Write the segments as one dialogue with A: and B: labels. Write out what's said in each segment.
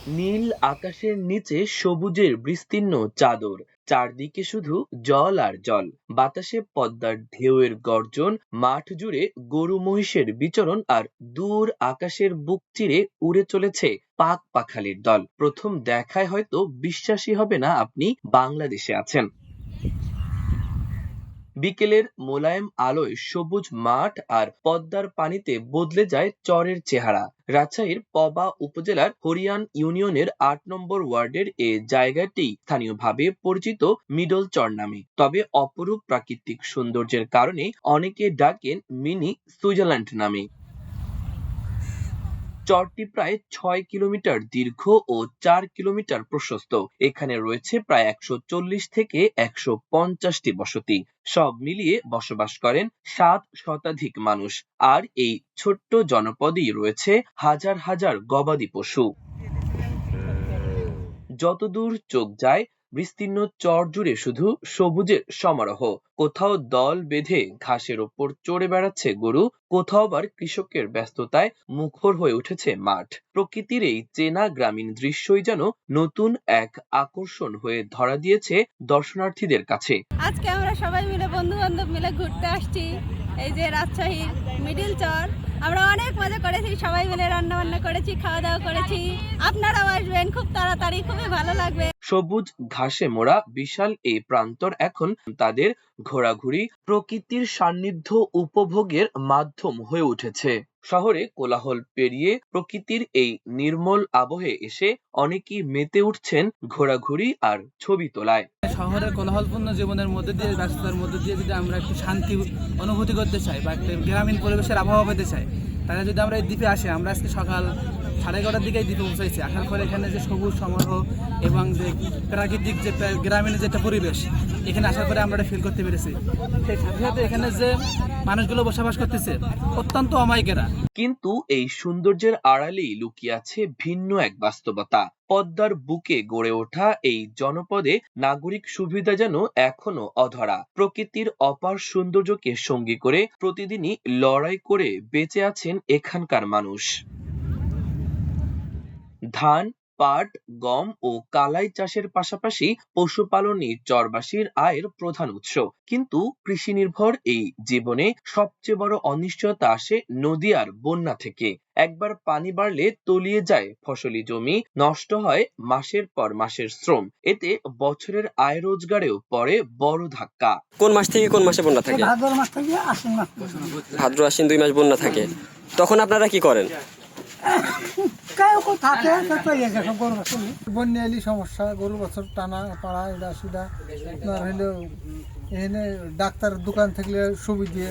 A: নীল আকাশের নিচে সবুজের বিস্তীর্ণ চাদর, চারদিকে শুধু জল আর জল। বাতাসে পদ্মার ঢেউয়ের গর্জন, মাঠ জুড়ে গরু মহিষের বিচরণ, আর দূর আকাশের বুক চিরে উড়ে চলেছে পাক পাখালির দল। প্রথম দেখায় হয়তো বিশ্বাসই হবে না আপনি বাংলাদেশে আছেন। বিকেলের মোলায়েম আলোয় সবুজ মাঠ আর পদ্মার পানিতে বদলে যায় চরের চেহারা। রাজশাহীর পবা উপজেলার হরিয়ান ইউনিয়নের ৮ নম্বর ওয়ার্ডের এ জায়গাটি স্থানীয়ভাবে পরিচিত মিডল চর নামে। তবে অপরূপ প্রাকৃতিক সৌন্দর্যের কারণে অনেকে ডাকেন মিনি সুইজারল্যান্ড নামে। চরটি প্রায় ৬ কিলোমিটার দীর্ঘ ও ৪ কিলোমিটার প্রশস্ত। এখানে রয়েছে প্রায় ১৪০ থেকে ১৫০টি বসতি। সব মিলিয়ে বসবাস করেন ৭ শতাধিক মানুষ। আর এই ছোট্ট জনপদেই রয়েছে হাজার হাজার গবাদি পশু। যতদূর চোখ যায় বিস্তীর্ণ চর জুড়ে শুধু সবুজের সমারোহ। কোথাও দল বেঁধে ঘাসের ওপর চড়ে বেড়াচ্ছে গরু, কোথাও আবার কৃষকের ব্যস্ততায় মুখর হয়ে উঠেছে মাঠ। প্রকৃতির এই চেনা গ্রামীণ দৃশ্যই যেন নতুন এক আকর্ষণ হয়ে ধরা দিয়েছে দর্শনার্থীদের কাছে।
B: আজকে আমরা সবাই মিলে বন্ধু বান্ধব মিলে ঘুরতে আসছি এই যে রাজশাহীর মিডিল চর। আমরা অনেক মজা করেছি, সবাই মিলে রান্না বান্না করেছি, খাওয়া দাওয়া করেছি। আপনারাও আসবেন খুব তাড়াতাড়ি, খুবই ভালো লাগবে।
A: সবুজ ঘাসে মোড়া বিশাল এই প্রান্তর এখন তাদের ঘোরাঘুরি, প্রকৃতির সান্নিধ্য উপভোগের মাধ্যম হয়ে উঠেছে। শহরে কোলাহল পেরিয়ে প্রকৃতির এই নির্মল আবহে এসে অনেকেই মেতে উঠছেন ঘোরাঘুরি আর ছবি তোলায়।
C: শহরের কোলাহলপূর্ণ জীবনের মধ্যে দিয়ে, ব্যস্ততার মধ্যে দিয়ে যদি আমরা একটু শান্তি অনুভূতি করতে চাই বা একটা গ্রামীণ পরিবেশের আবহাওয়া পেতে চাই, তাহলে যদি আমরা এই দ্বীপে আসি, আমরা আজকে সকাল 11:30টার দিকে দ্বীপে পৌঁছাইছি। আসার পরে এখানে যে সবুজ সমারোহ এবং যে প্রাকৃতিক যে গ্রামীণ যে একটা পরিবেশ, এখানে আসার পরে আমরা ফিল করতে পেরেছি। সেই সাথে সাথে এখানে যে মানুষগুলো বসবাস করতেছে অত্যন্ত অমায়িকেরা।
A: কিন্তু এই সৌন্দর্যের আড়ালেই লুকিয়ে আছে ভিন্ন এক বাস্তবতা। পদ্মার বুকে গড়ে ওঠা এই জনপদে নাগরিক সুবিধা যেন এখনো অধরা। প্রকৃতির অপার সৌন্দর্যকে সঙ্গী করে প্রতিদিনই লড়াই করে বেঁচে আছেন এখানকার মানুষ। ধান, পাট, গম ও কালাই চাষের পাশাপাশি পশুপালনই চরবাসীর আয়ের প্রধান উৎস। কিন্তু কৃষি নির্ভর এই জীবনে সবচেয়ে বড় অনিশ্চয়তা আসে নদী আর বন্যা থেকে। একবার পানি বাড়লে তলিয়ে যায় ফসলি জমি, নষ্ট হয় মাসের পর মাসের শ্রম। এতে বছরের আয় রোজগারেও পড়ে বড় ধাক্কা।
D: কোন মাস থেকে কোন মাসে বন্যা থাকে?
E: ভাদ্র মাস থেকে আশ্বিন মাস।
D: ভাদ্র আশ্বিন 2 মাস বন্যা থাকে। তখন আপনারা কি করেন?
E: কেউ থাকে চলে গেছে গরু বছর। বন্যা এলি সমস্যা, গরু বছর টানা পাড়া এটা সেটা হইলেও এখানে ডাক্তার দোকান থাকলে সুবিধে।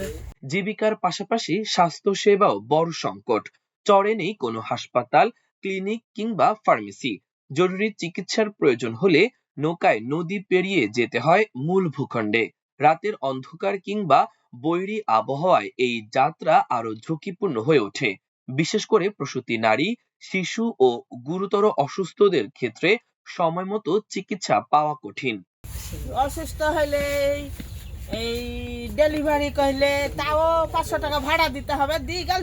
A: জীবিকার পাশাপাশি স্বাস্থ্য সেবাও বড় সংকট। চরে নেই কোনো হাসপাতাল, ক্লিনিক কিংবা ফার্মেসি। জরুরি চিকিৎসার প্রয়োজন হলে নৌকায় নদী পেরিয়ে যেতে হয় মূল ভূখণ্ডে। রাতের অন্ধকার কিংবা বৈরী আবহাওয়ায় এই যাত্রা আরো ঝুঁকিপূর্ণ হয়ে ওঠে। বিশেষ করে প্রসূতি নারী, শিশু ও গুরুতর অসুস্থদের ক্ষেত্রে সময়মতো চিকিৎসা পাওয়া কঠিন।
F: অসুস্থ হলে এই ডেলিভারি কইলে তাও 500 টাকা ভাড়া দিতে হবে,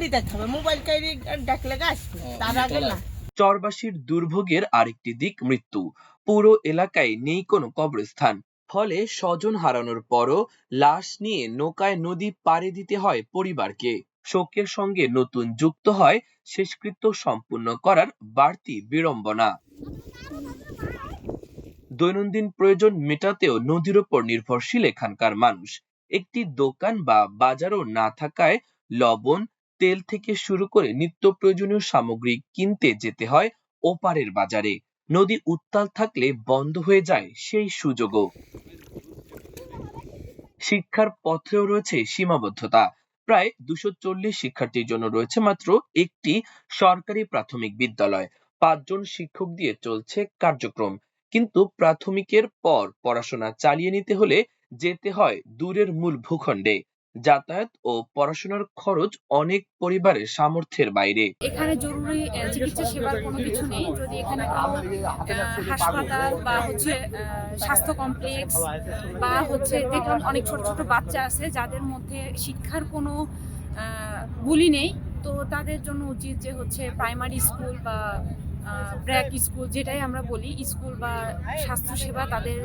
F: দিতে হবে। মোবাইল কাইরি ডাকলে আসবে, তার আগে না।
A: চরবাসীর দুর্ভোগের আরেকটি দিক মৃত্যু। পুরো এলাকায় নেই কোনো কবরস্থান। ফলে স্বজন হারানোর পরও লাশ নিয়ে নৌকায় নদী পাড়ি দিতে হয় পরিবারকে। শোকের সঙ্গে নতুন যুক্ত হয় শেষকৃত্য সম্পূর্ণ করার বাড়তি বিড়ম্বনা। দৈনন্দিন প্রয়োজন মেটাতেও নদীর উপর নির্ভরশীল এখানকার মানুষ। একটি দোকান বা বাজারও না থাকায় লবণ, তেল থেকে শুরু করে নিত্য প্রয়োজনীয় সামগ্রী কিনতে যেতে হয় ওপারের বাজারে। নদী উত্তাল থাকলে বন্ধ হয়ে যায় সেই সুযোগও। শিক্ষার পথেও রয়েছে সীমাবদ্ধতা। প্রায় 240 শিক্ষার্থীর জন্য রয়েছে মাত্র একটি সরকারি প্রাথমিক বিদ্যালয়। 5 জন শিক্ষক দিয়ে চলছে কার্যক্রম। কিন্তু প্রাথমিকের পর পড়াশোনা চালিয়ে নিতে হলে যেতে হয় দূরের মূল ভূখণ্ডে। যাতায়াত ও পড়াশোনার খরচ অনেক পরিবারের সামর্থ্যের বাইরে।
G: এখানে জরুরি চিকিৎসা সেবার কোনো কিছু নেই। যদি এখানে হাসপাতাল বা স্বাস্থ্য কমপ্লেক্স বা দেখুন অনেক ছোট ছোট বাচ্চা আছে যাদের মধ্যে শিক্ষার কোনো বুলি নেই, তো তাদের জন্য উচিত যে প্রাইমারি স্কুল বা ব্র্যাক স্কুল যেটাই আমরা বলি স্কুল বা স্বাস্থ্যসেবা তাদের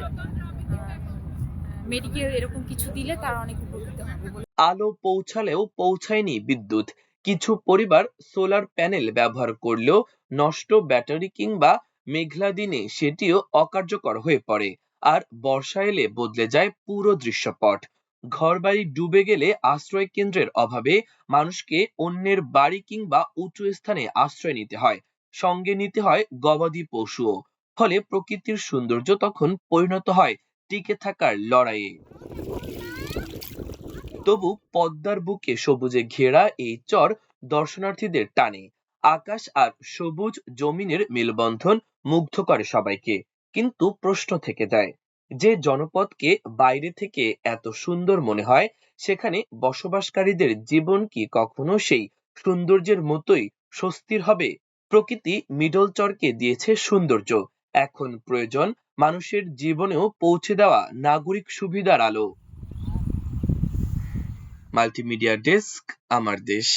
G: মেডিকেল এরকম কিছু দিলে তারা অনেক উপকৃত হবে বলে
A: আলো পৌঁছালেও পৌঁছায়নি বিদ্যুৎ। কিছু পরিবার সোলার প্যানেল ব্যবহার করলেও নষ্ট ব্যাটারি কিংবা মেঘলা দিনে সেটিও অকার্যকর হয়ে পড়ে। আর বর্ষা এলে বদলে যায় পুরো দৃশ্যপট। ঘরবাড়ি ডুবে গেলে আশ্রয় কেন্দ্রের অভাবে মানুষকে অন্যের বাড়ি কিংবা উঁচু স্থানে আশ্রয় নিতে হয়, সঙ্গে নিতে হয় গবাদি পশুও। ফলে প্রকৃতির সৌন্দর্য তখন পরিণত হয় টিকে থাকার লড়াইয়ে। তবু পদ্মার বুকে সবুজে ঘেরা এই চর দর্শনার্থীদের টানে। আকাশ আর সবুজ জমিনের মেলবন্ধন মুগ্ধ করে সবাইকে। কিন্তু প্রশ্ন থেকে যায়, যে জনপদকে বাইরে থেকে এত সুন্দর মনে হয়, সেখানে বসবাসকারীদের জীবন কি কখনো সেই সৌন্দর্যের মতোই স্বস্তির হবে? প্রকৃতি মিডল চরকে দিয়েছে সৌন্দর্য, এখন প্রয়োজন মানুষের জীবনেও পৌঁছে দেওয়া নাগরিক সুবিধার আলো। মাল্টিমিডিয়া ডেস্ক, আমার দেশ।